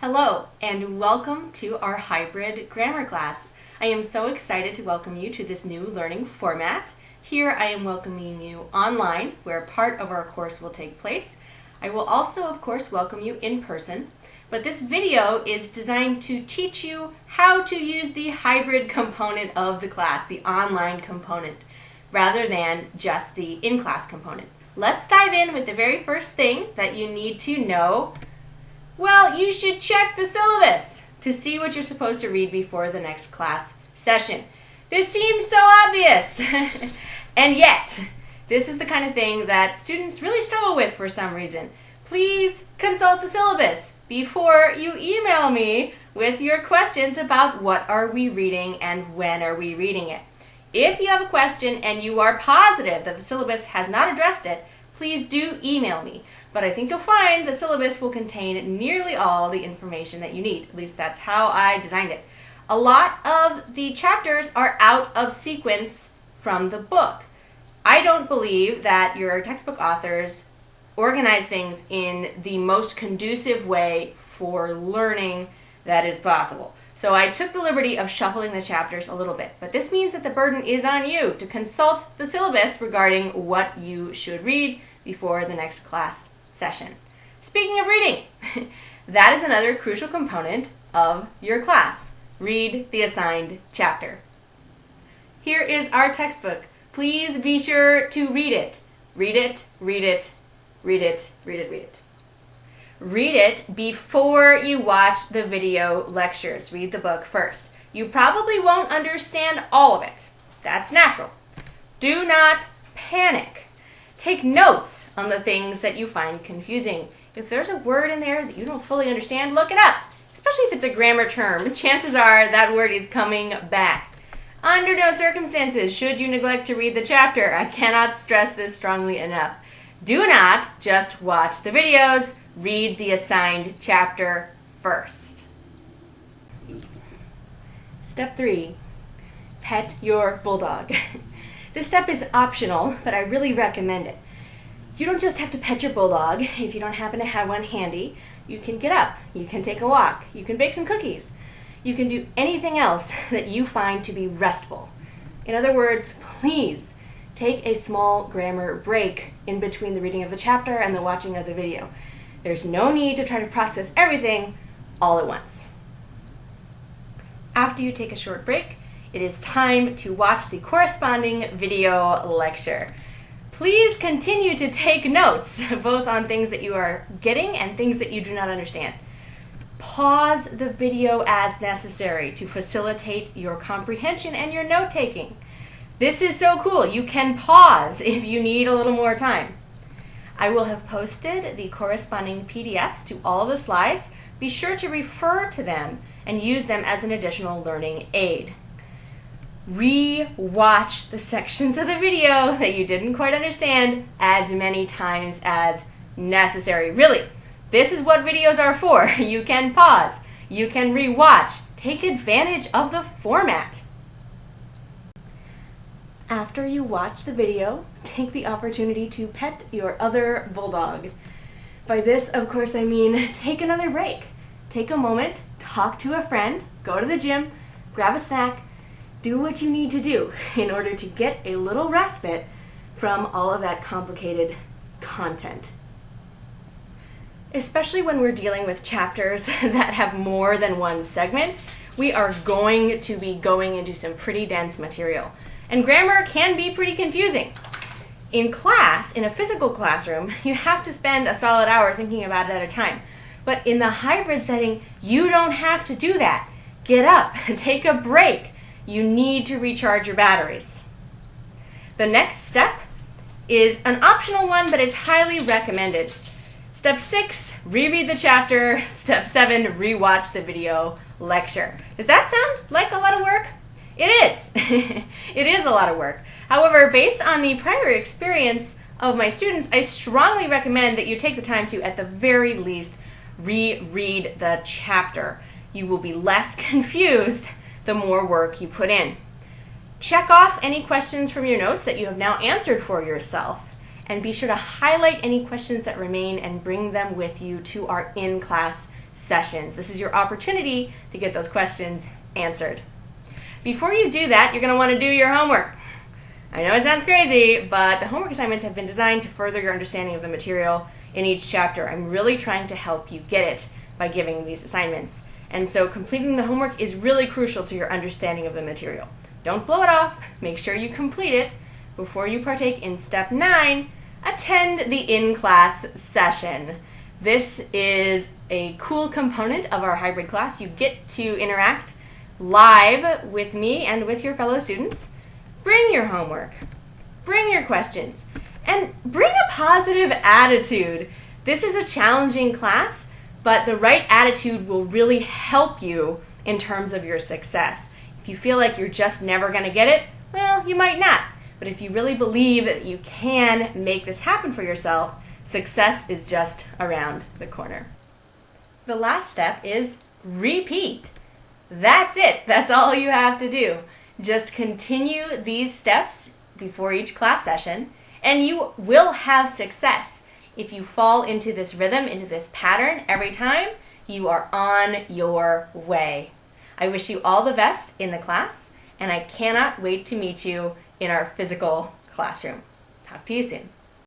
Hello, and welcome to our hybrid grammar class. I am so excited to welcome you to this new learning format. Here I am welcoming you online, where part of our course will take place. I will also, of course, welcome you in person, but this video is designed to teach you how to use the hybrid component of the class, the online component, rather than just the in-class component. Let's dive in with the very first thing that you need to know. Well, you should check the syllabus to see what you're supposed to read before the next class session. This seems so obvious, and yet, this is the kind of thing that students really struggle with for some reason. Please consult the syllabus before you email me with your questions about what are we reading and when are we reading it. If you have a question and you are positive that the syllabus has not addressed it, please do email me. But I think you'll find the syllabus will contain nearly all the information that you need. At least that's how I designed it. A lot of the chapters are out of sequence from the book. I don't believe that your textbook authors organize things in the most conducive way for learning that is possible. So I took the liberty of shuffling the chapters a little bit, but this means that the burden is on you to consult the syllabus regarding what you should read before the next class session. Speaking of reading, that is another crucial component of your class. Read the assigned chapter. Here is our textbook. Please be sure to read it. Read it, read it, read it, read it, read it. Read it before you watch the video lectures. Read the book first. You probably won't understand all of it. That's natural. Do not panic. Take notes on the things that you find confusing. If there's a word in there that you don't fully understand, look it up. Especially if it's a grammar term. Chances are that word is coming back. Under no circumstances should you neglect to read the chapter. I cannot stress this strongly enough. Do not just watch the videos. Read the assigned chapter first. Step 3. Pet your bulldog. This step is optional, but I really recommend it. You don't just have to pet your bulldog if you don't happen to have one handy. You can get up, you can take a walk, you can bake some cookies. You can do anything else that you find to be restful. In other words, please take a small grammar break in between the reading of the chapter and the watching of the video. There's no need to try to process everything all at once. After you take a short break, it is time to watch the corresponding video lecture. Please continue to take notes, both on things that you are getting and things that you do not understand. Pause the video as necessary to facilitate your comprehension and your note-taking. This is so cool. You can pause if you need a little more time. I will have posted the corresponding PDFs to all of the slides. Be sure to refer to them and use them as an additional learning aid. Re-watch the sections of the video that you didn't quite understand as many times as necessary. Really, this is what videos are for. You can pause, you can re-watch, take advantage of the format. After you watch the video, take the opportunity to pet your other bulldog. By this, of course, I mean take another break. Take a moment, talk to a friend, go to the gym, grab a snack, do what you need to do in order to get a little respite from all of that complicated content. Especially when we're dealing with chapters that have more than one segment, we are going to be going into some pretty dense material. And grammar can be pretty confusing. In class, in a physical classroom, you have to spend a solid hour thinking about it at a time. But in the hybrid setting, you don't have to do that. Get up, take a break. You need to recharge your batteries. The next step is an optional one, but it's highly recommended. Step 6, reread the chapter. Step 7, rewatch the video lecture. Does that sound like a lot of work? It is. It is a lot of work. However, based on the prior experience of my students, I strongly recommend that you take the time to, at the very least, reread the chapter. You will be less confused the more work you put in. Check off any questions from your notes that you have now answered for yourself, and be sure to highlight any questions that remain and bring them with you to our in-class sessions. This is your opportunity to get those questions answered. Before you do that, you're going to want to do your homework. I know it sounds crazy, but the homework assignments have been designed to further your understanding of the material in each chapter. I'm really trying to help you get it by giving these assignments. And so completing the homework is really crucial to your understanding of the material. Don't blow it off. Make sure you complete it. Before you partake in step 9, attend the in-class session. This is a cool component of our hybrid class. You get to interact live with me and with your fellow students. Bring your homework, bring your questions, and bring a positive attitude. This is a challenging class, but the right attitude will really help you in terms of your success. If you feel like you're just never going to get it, well, you might not. But if you really believe that you can make this happen for yourself, success is just around the corner. The last step is repeat. That's it. That's all you have to do. Just continue these steps before each class session, and you will have success. If you fall into this rhythm, into this pattern every time, you are on your way. I wish you all the best in the class, and I cannot wait to meet you in our physical classroom. Talk to you soon.